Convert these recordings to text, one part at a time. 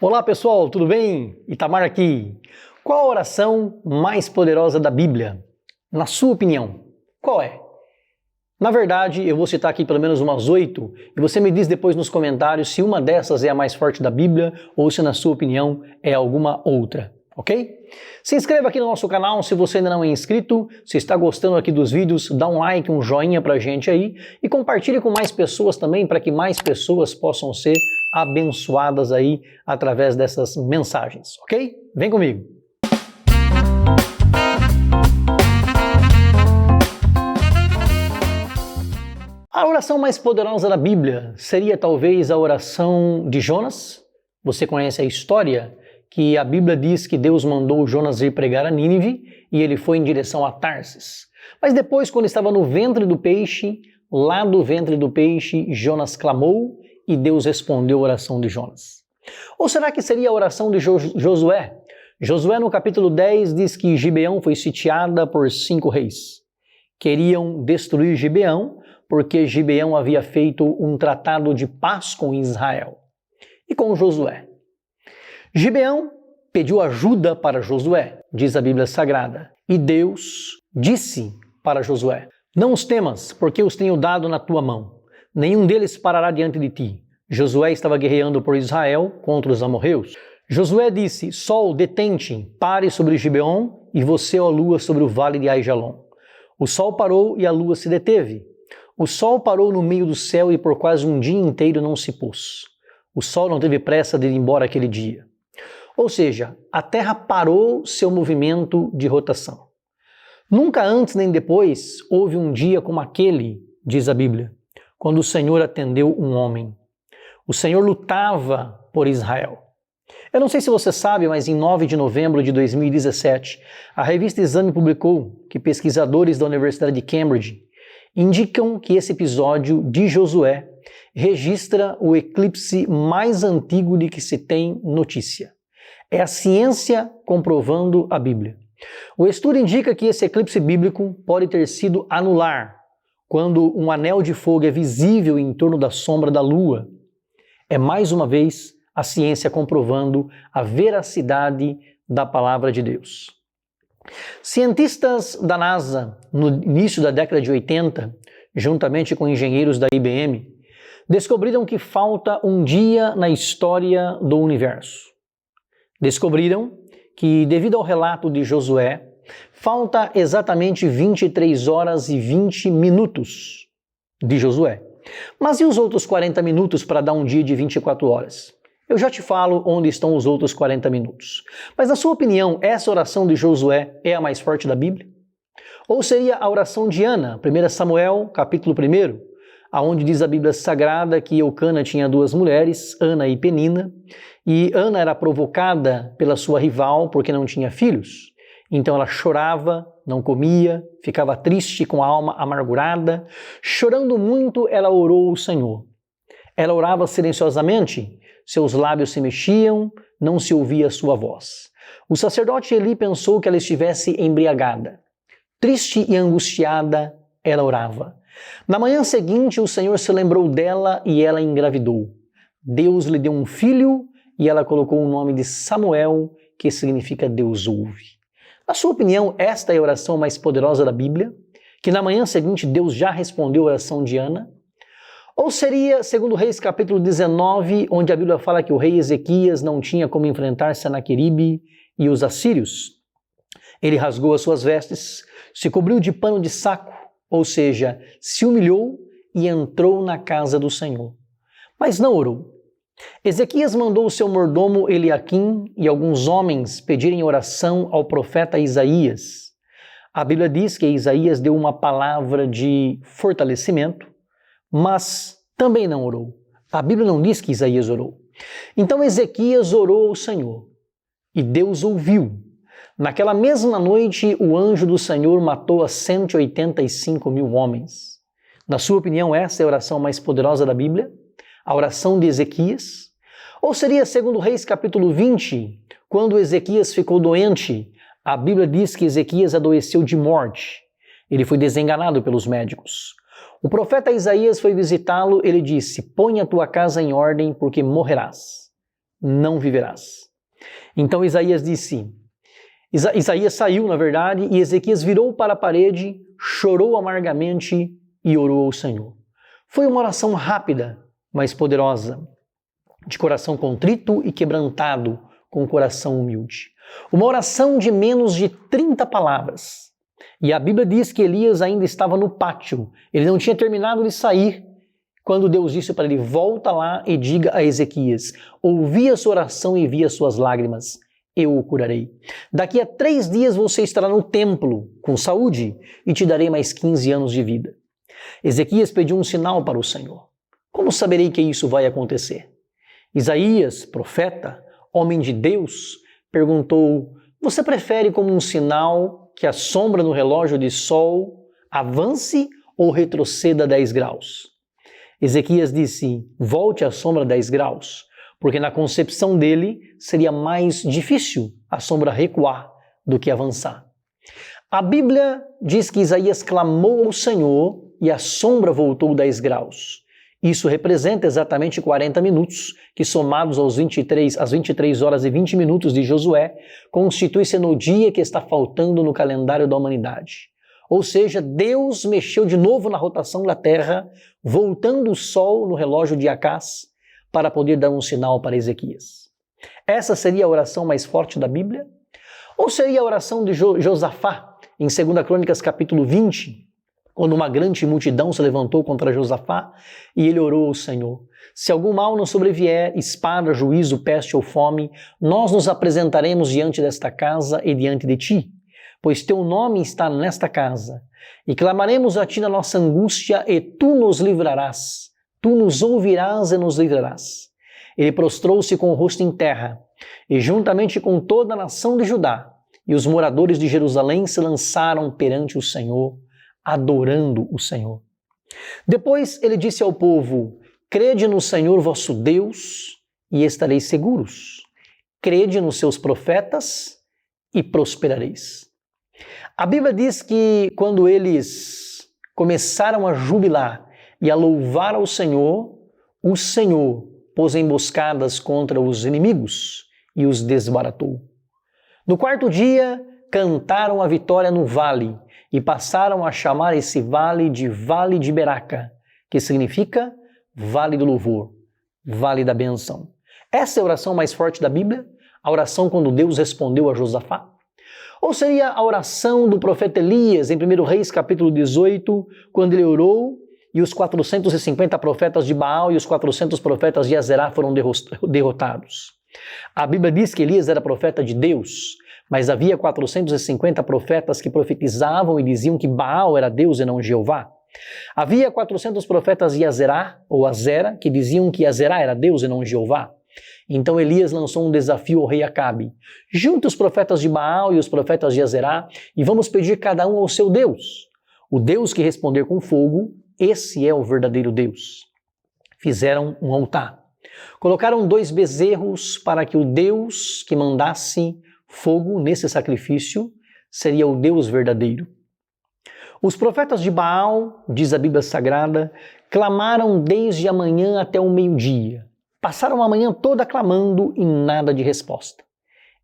Olá pessoal, tudo bem? Itamar aqui. Qual a oração mais poderosa da Bíblia? Na sua opinião, qual é? Na verdade, eu vou citar aqui pelo menos umas 8 e você me diz depois nos comentários se uma dessas é a mais forte da Bíblia ou se na sua opinião é alguma outra, ok? Se inscreva aqui no nosso canal se você ainda não é inscrito, se está gostando aqui dos vídeos, dá um like, um joinha pra gente aí e compartilhe com mais pessoas também para que mais pessoas possam ser abençoadas aí através dessas mensagens, ok? Vem comigo! A oração mais poderosa da Bíblia seria talvez a oração de Jonas. Você conhece a história que a Bíblia diz que Deus mandou Jonas ir pregar a Nínive e ele foi em direção a Tarsis. Mas depois, quando estava no ventre do peixe, lá do ventre do peixe, Jonas clamou e Deus respondeu a oração de Jonas. Ou será que seria a oração de Josué? Josué no capítulo 10 diz que Gibeão foi sitiada por 5 reis. Queriam destruir Gibeão porque Gibeão havia feito um tratado de paz com Israel e com Josué. Gibeão pediu ajuda para Josué, diz a Bíblia Sagrada, e Deus disse para Josué: não os temas, porque os tenho dado na tua mão. Nenhum deles parará diante de ti. Josué estava guerreando por Israel contra os amorreus. Josué disse: Sol, detente, pare sobre Gibeon, e você, ó lua, sobre o vale de Aijalon. O sol parou e a lua se deteve. O sol parou no meio do céu e por quase um dia inteiro não se pôs. O sol não teve pressa de ir embora aquele dia. Ou seja, a terra parou seu movimento de rotação. Nunca antes nem depois houve um dia como aquele, diz a Bíblia, quando o Senhor atendeu um homem. O Senhor lutava por Israel. Eu não sei se você sabe, mas em 9 de novembro de 2017, a revista Exame publicou que pesquisadores da Universidade de Cambridge indicam que esse episódio de Josué registra o eclipse mais antigo de que se tem notícia. É a ciência comprovando a Bíblia. O estudo indica que esse eclipse bíblico pode ter sido anular, quando um anel de fogo é visível em torno da sombra da lua. É mais uma vez a ciência comprovando a veracidade da palavra de Deus. Cientistas da NASA, no início da década de 80, juntamente com engenheiros da IBM, descobriram que falta um dia na história do universo. Descobriram que, devido ao relato de Josué, falta exatamente 23 horas e 20 minutos de Josué. Mas e os outros 40 minutos para dar um dia de 24 horas? Eu já te falo onde estão os outros 40 minutos. Mas na sua opinião, essa oração de Josué é a mais forte da Bíblia? Ou seria a oração de Ana, 1 Samuel, capítulo 1, aonde diz a Bíblia Sagrada que Eucana tinha 2 mulheres, Ana e Penina, e Ana era provocada pela sua rival porque não tinha filhos. Então ela chorava, não comia, ficava triste com a alma amargurada. Chorando muito, ela orou ao Senhor. Ela orava silenciosamente, seus lábios se mexiam, não se ouvia a sua voz. O sacerdote Eli pensou que ela estivesse embriagada. Triste e angustiada, ela orava. Na manhã seguinte, o Senhor se lembrou dela e ela engravidou. Deus lhe deu um filho e ela colocou o nome de Samuel, que significa Deus ouve. Na sua opinião, esta é a oração mais poderosa da Bíblia? Que na manhã seguinte Deus já respondeu a oração de Ana? Ou seria, segundo Reis capítulo 19, onde a Bíblia fala que o rei Ezequias não tinha como enfrentar Senaqueribe e os assírios? Ele rasgou as suas vestes, se cobriu de pano de saco, ou seja, se humilhou e entrou na casa do Senhor. Mas não orou. Ezequias mandou o seu mordomo Eliaquim e alguns homens pedirem oração ao profeta Isaías. A Bíblia diz que Isaías deu uma palavra de fortalecimento, mas também não orou. A Bíblia não diz que Isaías orou. Então Ezequias orou ao Senhor e Deus ouviu. Naquela mesma noite, o anjo do Senhor matou a 185 mil homens. Na sua opinião, essa é a oração mais poderosa da Bíblia? A oração de Ezequias? Ou seria, segundo Reis capítulo 20, quando Ezequias ficou doente, a Bíblia diz que Ezequias adoeceu de morte. Ele foi desenganado pelos médicos. O profeta Isaías foi visitá-lo, ele disse: põe a tua casa em ordem, porque morrerás. não viverás. Então Isaías disse, Isaías saiu, na verdade, e Ezequias virou para a parede, chorou amargamente e orou ao Senhor. Foi uma oração rápida, mas poderosa, de coração contrito e quebrantado, com coração humilde. Uma oração de menos de 30 palavras. E a Bíblia diz que Elias ainda estava no pátio. Ele não tinha terminado de sair quando Deus disse para ele, volta lá e diga a Ezequias, ouvi a sua oração e vi as suas lágrimas, eu o curarei. Daqui a 3 dias você estará no templo, com saúde, e te darei mais 15 anos de vida. Ezequias pediu um sinal para o Senhor. Como saberei que isso vai acontecer? Isaías, profeta, homem de Deus, perguntou, você prefere como um sinal que a sombra no relógio de sol avance ou retroceda 10 graus? Ezequias disse, volte a sombra 10 graus, porque na concepção dele seria mais difícil a sombra recuar do que avançar. A Bíblia diz que Isaías clamou ao Senhor e a sombra voltou 10 graus. Isso representa exatamente 40 minutos, que somados às 23 horas e 20 minutos de Josué, constitui-se no dia que está faltando no calendário da humanidade. Ou seja, Deus mexeu de novo na rotação da Terra, voltando o sol no relógio de Acás, para poder dar um sinal para Ezequias. Essa seria a oração mais forte da Bíblia? Ou seria a oração de Josafá, em 2 Crônicas capítulo 20, quando uma grande multidão se levantou contra Josafá e ele orou ao Senhor. Se algum mal nos sobrevier, espada, juízo, peste ou fome, nós nos apresentaremos diante desta casa e diante de ti, pois teu nome está nesta casa, e clamaremos a ti na nossa angústia, e tu nos livrarás, tu nos ouvirás e nos livrarás. Ele prostrou-se com o rosto em terra, e juntamente com toda a nação de Judá, e os moradores de Jerusalém se lançaram perante o Senhor, adorando o Senhor. Depois ele disse ao povo, crede no Senhor vosso Deus, e estareis seguros. Crede nos seus profetas, e prosperareis. A Bíblia diz que quando eles começaram a jubilar e a louvar ao Senhor, o Senhor pôs emboscadas contra os inimigos e os desbaratou. No 4º dia, cantaram a vitória no vale e passaram a chamar esse vale de Vale de Beraca, que significa Vale do Louvor, Vale da Bênção. Essa é a oração mais forte da Bíblia? A oração quando Deus respondeu a Josafá? Ou seria a oração do profeta Elias, em 1 Reis capítulo 18, quando ele orou e os 450 profetas de Baal e os 400 profetas de Azerá foram derrotados? A Bíblia diz que Elias era profeta de Deus, mas havia 450 profetas que profetizavam e diziam que Baal era Deus e não Jeová. Havia 400 profetas de Azerá, ou Azera, que diziam que Azerá era Deus e não Jeová. Então Elias lançou um desafio ao rei Acabe. Junte os profetas de Baal e os profetas de Azerá e vamos pedir cada um ao seu Deus. O Deus que responder com fogo, esse é o verdadeiro Deus. Fizeram um altar. Colocaram 2 bezerros para que o Deus que mandasse fogo nesse sacrifício seria o Deus verdadeiro. Os profetas de Baal, diz a Bíblia Sagrada, clamaram desde a manhã até o meio-dia. Passaram a manhã toda clamando e nada de resposta.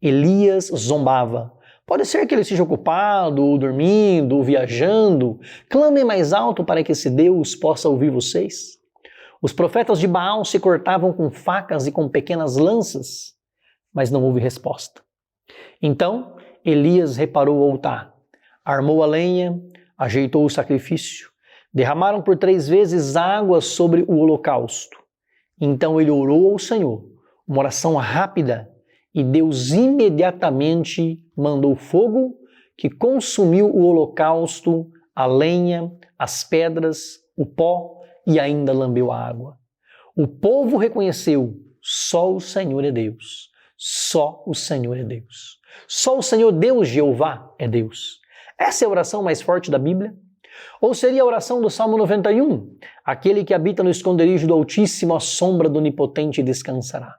Elias zombava. Pode ser que ele esteja ocupado, ou dormindo, ou viajando. Clamem mais alto para que esse Deus possa ouvir vocês. Os profetas de Baal se cortavam com facas e com pequenas lanças, mas não houve resposta. Então Elias reparou o altar, armou a lenha, ajeitou o sacrifício, derramaram por 3 vezes água sobre o holocausto. Então ele orou ao Senhor, uma oração rápida, e Deus imediatamente mandou fogo que consumiu o holocausto, a lenha, as pedras, o pó e ainda lambeu a água. O povo reconheceu, só o Senhor é Deus, só o Senhor é Deus. Só o Senhor Deus, Jeová, é Deus. Essa é a oração mais forte da Bíblia? Ou seria a oração do Salmo 91? Aquele que habita no esconderijo do Altíssimo, à sombra do Onipotente descansará.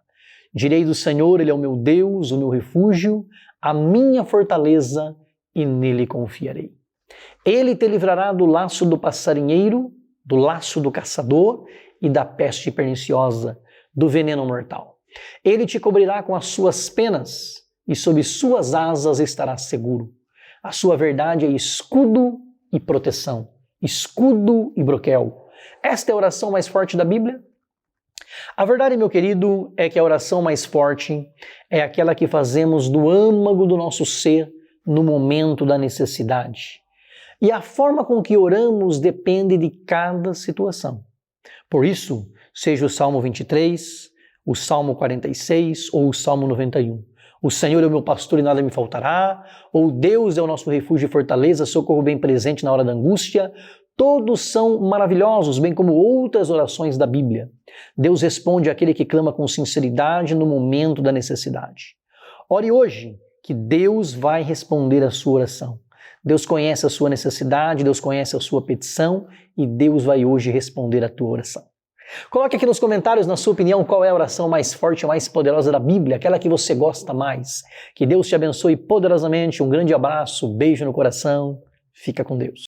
Direi do Senhor, Ele é o meu Deus, o meu refúgio, a minha fortaleza, e nele confiarei. Ele te livrará do laço do passarinheiro, do laço do caçador e da peste perniciosa, do veneno mortal. Ele te cobrirá com as suas penas e sob suas asas estarás seguro. A sua verdade é escudo e proteção, escudo e broquel. Esta é a oração mais forte da Bíblia? A verdade, meu querido, é que a oração mais forte é aquela que fazemos do âmago do nosso ser no momento da necessidade. E a forma com que oramos depende de cada situação. Por isso, seja o Salmo 23, o Salmo 46 ou o Salmo 91. O Senhor é o meu pastor e nada me faltará, ou Deus é o nosso refúgio e fortaleza, socorro bem presente na hora da angústia. Todos são maravilhosos, bem como outras orações da Bíblia. Deus responde àquele que clama com sinceridade no momento da necessidade. Ore hoje, que Deus vai responder a sua oração. Deus conhece a sua necessidade, Deus conhece a sua petição e Deus vai hoje responder a tua oração. Coloque aqui nos comentários, na sua opinião, qual é a oração mais forte e mais poderosa da Bíblia, aquela que você gosta mais. Que Deus te abençoe poderosamente, um grande abraço, beijo no coração, fica com Deus.